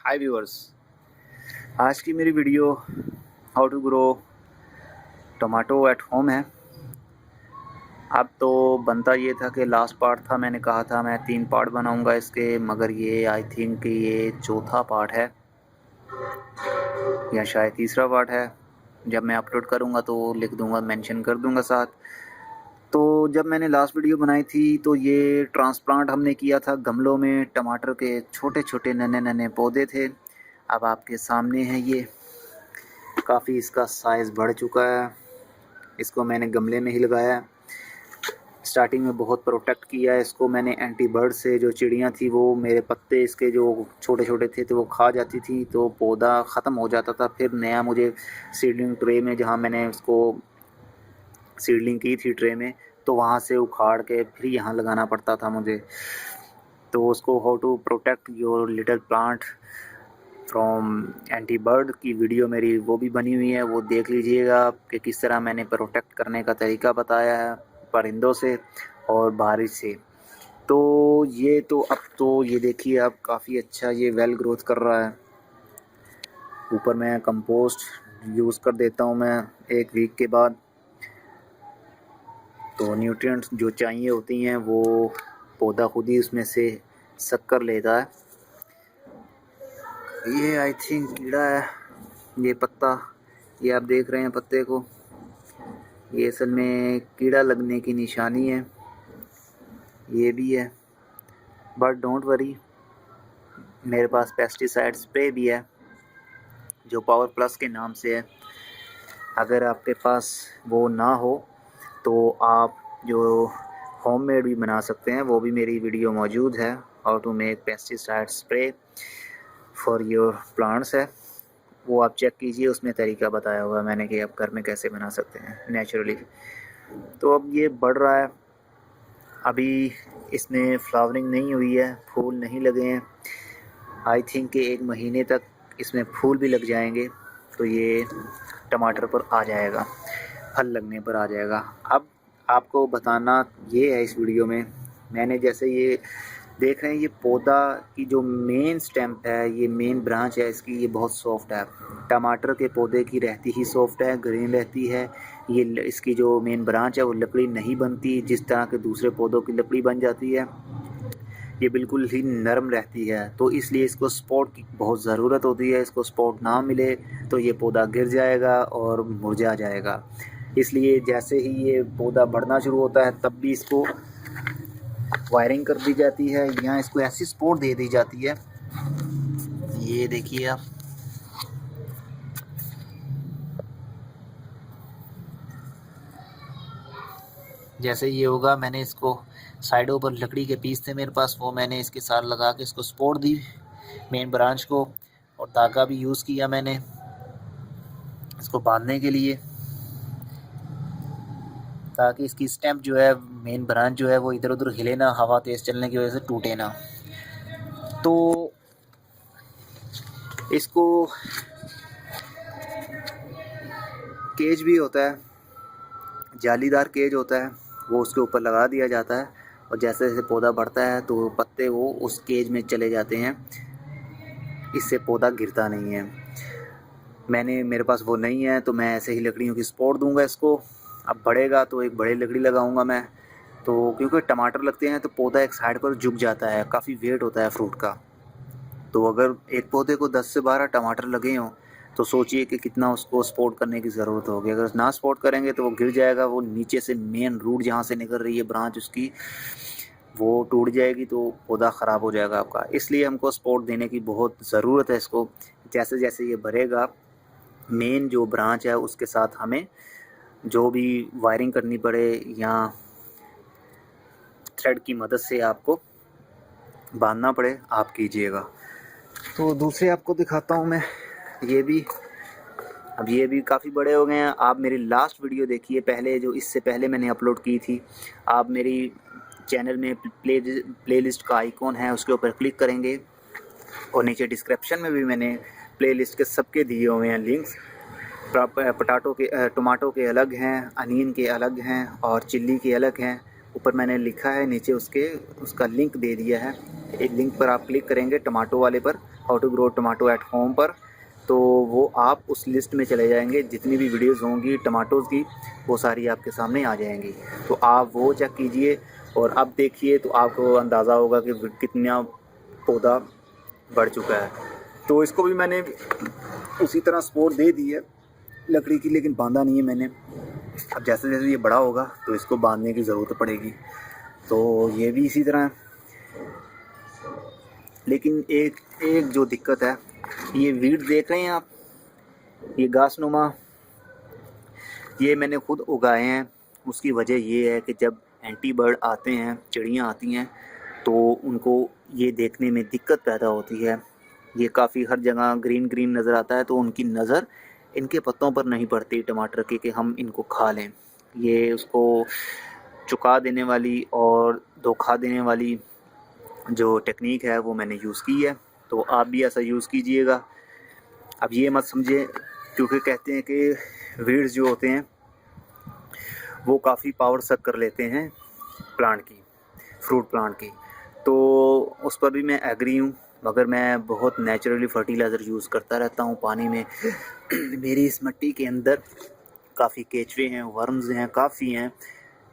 हाय viewers, आज की मेरी video how to grow tomato at home है। अब तो बनता ये था कि लास्ट पार्ट था, मैंने कहा था मैं 3 पार्ट बनाऊंगा इसके, मगर ये आई थिंक कि ये चौथा पार्ट है या शायद तीसरा पार्ट है। जब मैं अपलोड करूंगा तो लिख दूंगा, मेंशन कर दूंगा साथ। तो जब मैंने लास्ट वीडियो बनाई थी तो ये ट्रांसप्लांट हमने किया था गमलों में, टमाटर के छोटे छोटे नन्हे नन्हे पौधे थे। अब आपके सामने है ये, काफ़ी इसका साइज़ बढ़ चुका है। इसको मैंने गमले में ही लगाया। स्टार्टिंग में बहुत प्रोटेक्ट किया है इसको मैंने एंटी बर्ड से। जो चिड़ियाँ थी वो मेरे पत्ते इसके जो छोटे छोटे थे तो वो खा जाती थी, तो पौधा ख़त्म हो जाता था। फिर नया मुझे सीडलिंग ट्रे में, जहाँ मैंने उसको सीडलिंग की थी ट्रे में, तो वहाँ से उखाड़ के फिर यहाँ लगाना पड़ता था मुझे। तो उसको how to protect your little plant from anti bird की वीडियो मेरी वो भी बनी हुई है, वो देख लीजिएगा कि किस तरह मैंने प्रोटेक्ट करने का तरीका बताया है परिंदों से और बारिश से। तो ये तो अब तो ये देखिए, अब काफ़ी अच्छा ये वेल ग्रोथ कर रहा है। ऊपर मैं कंपोस्ट यूज़ कर देता हूँ मैं 1 वीक के बाद, तो न्यूट्रिएंट्स जो चाहिए होती हैं वो पौधा खुद ही उसमें से सक कर लेता है। ये आई थिंक कीड़ा है, ये पत्ता, ये आप देख रहे हैं पत्ते को, ये असल में कीड़ा लगने की निशानी है। ये भी है, बट डोंट वरी, मेरे पास पेस्टिसाइड स्प्रे भी है जो पावर प्लस के नाम से है। अगर आपके पास वो ना हो तो आप जो होममेड भी बना सकते हैं, वो भी मेरी वीडियो मौजूद है। How to make pesticide spray for your plants है, वो आप चेक कीजिए, उसमें तरीका बताया हुआ है मैंने कि आप घर में कैसे बना सकते हैं नेचुरली। तो अब ये बढ़ रहा है, अभी इसमें फ्लावरिंग नहीं हुई है, फूल नहीं लगे हैं। आई थिंक कि 1 महीने तक इसमें फूल भी लग जाएंगे तो ये टमाटर पर आ जाएगा, फल लगने पर आ जाएगा। अब आपको बताना ये है इस वीडियो में, मैंने जैसे ये देख रहे हैं, ये पौधा की जो मेन स्टेम है, ये मेन ब्रांच है इसकी, ये बहुत सॉफ्ट है। टमाटर के पौधे की रहती ही सॉफ्ट है, ग्रीन रहती है। ये इसकी जो मेन ब्रांच है वो लकड़ी नहीं बनती जिस तरह के दूसरे पौधों की लकड़ी बन जाती है, ये बिल्कुल ही नरम रहती है। तो इसलिए इसको सपोर्ट की बहुत ज़रूरत होती है। इसको सपोर्ट ना मिले तो ये पौधा गिर जाएगा और मुरझा जाएगा। इसलिए जैसे ही ये पौधा बढ़ना शुरू होता है तब भी इसको वायरिंग कर दी जाती है, यहाँ इसको ऐसी सपोर्ट दे दी जाती है। ये देखिए आप, जैसे ये होगा, मैंने इसको साइडों पर लकड़ी के पीस थे मेरे पास, वो मैंने इसके साथ लगा के इसको सपोर्ट दी मेन ब्रांच को, और धागा भी यूज़ किया मैंने इसको बांधने के लिए, ताकि इसकी स्टेम जो है, मेन ब्रांच जो है वो इधर उधर हिले ना, हवा तेज़ चलने की वजह से टूटे ना। तो इसको केज भी होता है, जालीदार केज होता है, वो उसके ऊपर लगा दिया जाता है, और जैसे जैसे पौधा बढ़ता है तो पत्ते वो उस केज में चले जाते हैं, इससे पौधा गिरता नहीं है। मेरे पास वो नहीं है तो मैं ऐसे ही लकड़ियों की सपोर्ट दूंगा इसको। अब बढ़ेगा तो एक बड़ी लकड़ी लगाऊंगा मैं, तो क्योंकि टमाटर लगते हैं तो पौधा एक साइड पर झुक जाता है, काफ़ी वेट होता है फ्रूट का। तो अगर एक पौधे को 10 से 12 टमाटर लगे हों तो सोचिए कि कितना उसको सपोर्ट करने की ज़रूरत होगी। अगर ना सपोर्ट करेंगे तो वो गिर जाएगा, वो नीचे से मेन रूट जहाँ से निकल रही है ब्रांच उसकी, वो टूट जाएगी, तो पौधा ख़राब हो जाएगा आपका। इसलिए हमको सपोर्ट देने की बहुत ज़रूरत है इसको। जैसे जैसे ये बढ़ेगा, मेन जो ब्रांच है उसके साथ हमें जो भी वायरिंग करनी पड़े या थ्रेड की मदद से आपको बांधना पड़े, आप कीजिएगा। तो दूसरे आपको दिखाता हूँ मैं, ये भी, अब ये भी काफ़ी बड़े हो गए हैं। आप मेरी लास्ट वीडियो देखिए पहले, जो इससे पहले मैंने अपलोड की थी। आप मेरी चैनल में प्लेलिस्ट का आइकॉन है, उसके ऊपर क्लिक करेंगे और नीचे डिस्क्रिप्शन में भी मैंने प्लेलिस्ट के सबके दिए हुए हैं लिंक्स। टमाटो के अलग हैं, अनियन के अलग हैं और चिल्ली के अलग हैं। ऊपर मैंने लिखा है, नीचे उसका लिंक दे दिया है। एक लिंक पर आप क्लिक करेंगे टमाटो वाले पर, how to grow tomato at home पर, तो वो आप उस लिस्ट में चले जाएंगे। जितनी भी वीडियोस होंगी टमाटोज़ की वो सारी आपके सामने आ जाएंगी। तो आप वो चेक कीजिए और अब देखिए तो आपको अंदाज़ा होगा कि कितना पौधा बढ़ चुका है। तो इसको भी मैंने उसी तरह सपोर्ट दे दी है लकड़ी की, लेकिन बांधा नहीं है मैंने। अब जैसे जैसे ये बड़ा होगा तो इसको बांधने की ज़रूरत पड़ेगी। तो ये भी इसी तरह है। लेकिन एक जो दिक्कत है, ये वीड देख रहे हैं आप, ये घासनुमा, ये मैंने खुद उगाए हैं। उसकी वजह ये है कि जब एंटी बर्ड आते हैं, चिड़ियाँ आती हैं, तो उनको ये देखने में दिक्कत पैदा होती है। ये काफ़ी हर जगह ग्रीन ग्रीन नज़र आता है, तो उनकी नज़र इनके पत्तों पर नहीं पड़ती टमाटर की कि हम इनको खा लें। ये उसको चुका देने वाली और धोखा देने वाली जो टेक्निक है वो मैंने यूज़ की है। तो आप भी ऐसा यूज़ कीजिएगा। अब ये मत समझे, क्योंकि कहते हैं कि वीड्स जो होते हैं वो काफ़ी पावर सक कर लेते हैं प्लांट की, फ्रूट प्लांट की। तो उस पर भी मैं एग्री हूँ, मगर मैं बहुत नेचुरली फर्टिलाइज़र यूज़ करता रहता हूँ पानी में। मेरी इस मिट्टी के अंदर काफ़ी केचुए हैं, वर्म्स हैं, काफ़ी हैं,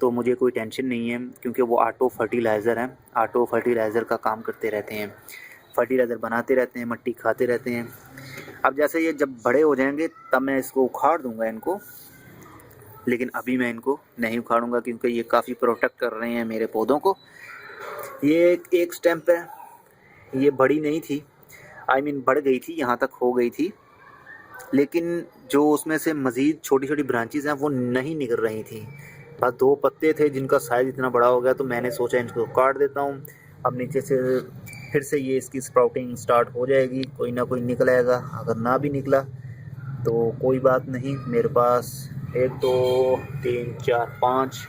तो मुझे कोई टेंशन नहीं है, क्योंकि वो ऑटो फर्टिलाइज़र हैं। ऑटो फर्टिलाइज़र का काम करते रहते हैं, फर्टिलाइज़र बनाते रहते हैं, मिट्टी खाते रहते हैं। अब जैसे ये जब बड़े हो जाएंगे तब मैं इसको उखाड़ दूंगा इनको, लेकिन अभी मैं इनको नहीं उखाड़ूंगा, क्योंकि ये काफ़ी प्रोटेक्ट कर रहे हैं मेरे पौधों को। ये एक स्टेम्प है, ये बड़ी नहीं थी, बढ़ गई थी, यहाँ तक हो गई थी, लेकिन जो उसमें से मज़ीद छोटी छोटी ब्रांचेस हैं वो नहीं निकल रही थी। बस 2 पत्ते थे जिनका साइज़ इतना बड़ा हो गया, तो मैंने सोचा इनको काट देता हूँ। अब नीचे से फिर से ये इसकी स्प्राउटिंग स्टार्ट हो जाएगी, कोई ना कोई निकल आएगा। अगर ना भी निकला तो कोई बात नहीं, मेरे पास 1 2 3 4 5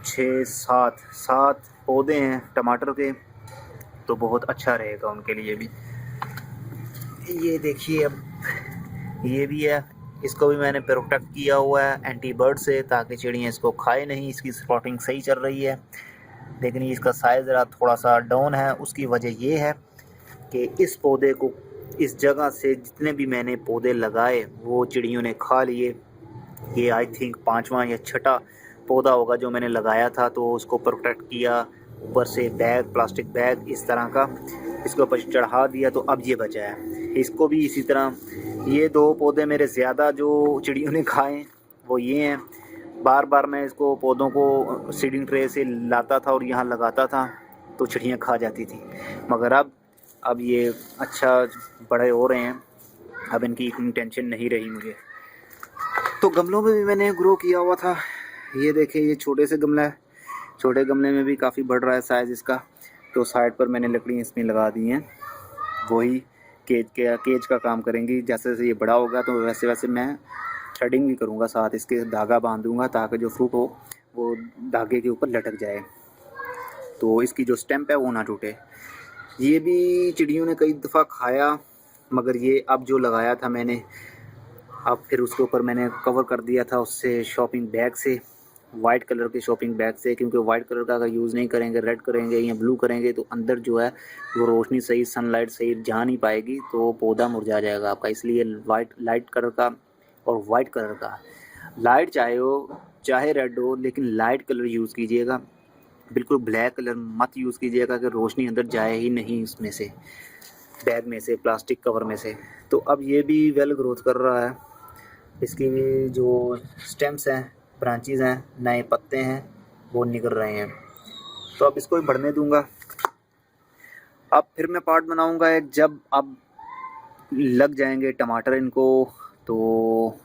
6 7 पौधे हैं टमाटर के, तो बहुत अच्छा रहेगा उनके लिए भी। ये देखिए, अब ये भी है, इसको भी मैंने प्रोटेक्ट किया हुआ है एंटी बर्ड से, ताकि चिड़ियाँ इसको खाए नहीं। इसकी स्पॉटिंग सही चल रही है, लेकिन इसका साइज़ ज़रा थोड़ा सा डाउन है। उसकी वजह ये है कि इस पौधे को, इस जगह से जितने भी मैंने पौधे लगाए वो चिड़ियों ने खा लिए। ये आई थिंक 5वां या 6ठा पौधा होगा जो मैंने लगाया था, तो उसको प्रोटेक्ट किया। ऊपर से बैग, प्लास्टिक बैग इस तरह का इसके ऊपर चढ़ा दिया, तो अब ये बचा है। इसको भी इसी तरह, ये 2 पौधे मेरे ज़्यादा जो चिड़ियों ने खाए वो ये हैं। बार बार मैं इसको पौधों को सीडिंग ट्रे से लाता था और यहाँ लगाता था, तो चिड़ियाँ खा जाती थी। मगर अब ये अच्छा बड़े हो रहे हैं, अब इनकी इतनी टेंशन नहीं रही मुझे। तो गमलों में भी मैंने ग्रो किया हुआ था। ये देखिए, ये छोटे से गमला है, छोटे गमले में भी काफ़ी बढ़ रहा है साइज़ इसका। तो साइड पर मैंने लकड़ी इसमें लगा दी हैं, वही केज का काम करेंगी। जैसे जैसे ये बड़ा होगा तो वैसे वैसे मैं थ्रेडिंग भी करूँगा, साथ इसके धागा बांधूँगा, ताकि जो फ्रूट हो वो धागे के ऊपर लटक जाए, तो इसकी जो स्टेम्प है वो ना टूटे। ये भी चिड़ियों ने कई दफ़ा खाया, मगर ये अब जो लगाया था मैंने, अब फिर उसके ऊपर मैंने कवर कर दिया था उससे, शॉपिंग बैग से, वाइट कलर के शॉपिंग बैग से। क्योंकि वाइट कलर का अगर यूज़ नहीं करेंगे, रेड करेंगे या ब्लू करेंगे, तो अंदर जो है वो रोशनी सही, सनलाइट सही जा नहीं पाएगी, तो पौधा मुरझा जाएगा आपका। इसलिए लाइट कलर का और वाइट कलर का, लाइट चाहे हो चाहे रेड हो, लेकिन लाइट कलर यूज़ कीजिएगा। बिल्कुल ब्लैक कलर मत यूज़ कीजिएगा कि रोशनी अंदर जाए ही नहीं उसमें से, बैग में से, प्लास्टिक कवर में से। तो अब ये भी वेल ग्रोथ कर रहा है। इसकी जो स्टेम्स हैं, ब्रांचेस हैं, नए पत्ते हैं, वो निकल रहे हैं। तो अब इसको भी बढ़ने दूंगा। अब फिर मैं पार्ट बनाऊंगा एक, जब अब लग जाएंगे टमाटर इनको, तो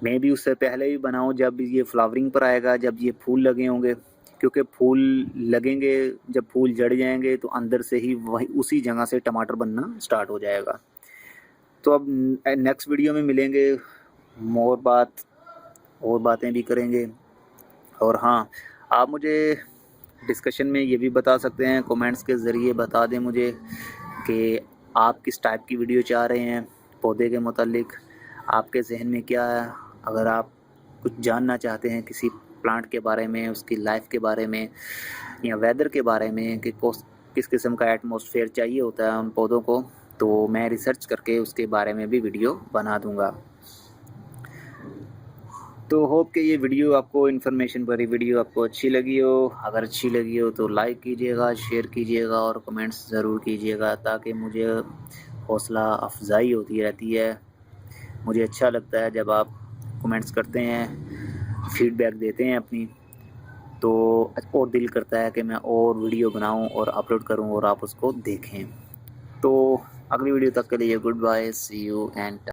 मैं भी उससे पहले भी बनाऊं जब ये फ्लावरिंग पर आएगा, जब ये फूल लगे होंगे। क्योंकि फूल लगेंगे, जब फूल जड़ जाएंगे तो अंदर से ही वही उसी जगह से टमाटर बनना स्टार्ट हो जाएगा। तो अब नेक्स्ट वीडियो में मिलेंगे, और बातें भी करेंगे। और हाँ, आप मुझे डिस्कशन में ये भी बता सकते हैं, कमेंट्स के ज़रिए बता दें मुझे कि आप किस टाइप की वीडियो चाह रहे हैं पौधे के मुतालिक, आपके जहन में क्या है। अगर आप कुछ जानना चाहते हैं किसी प्लांट के बारे में, उसकी लाइफ के बारे में, या वेदर के बारे में, कि किस किस्म का एटमॉस्फेयर चाहिए होता है उन पौधों को, तो मैं रिसर्च करके उसके बारे में भी वीडियो बना दूँगा। तो होप कि ये वीडियो आपको इन्फॉर्मेशन भरी वीडियो आपको अच्छी लगी हो। अगर अच्छी लगी हो तो लाइक कीजिएगा, शेयर कीजिएगा और कमेंट्स ज़रूर कीजिएगा, ताकि मुझे हौसला अफजाई होती रहती है। मुझे अच्छा लगता है जब आप कमेंट्स करते हैं, फीडबैक देते हैं अपनी, तो और दिल करता है कि मैं और वीडियो बनाऊं और अपलोड करूं और आप उसको देखें। तो अगली वीडियो तक के लिए goodbye, see you and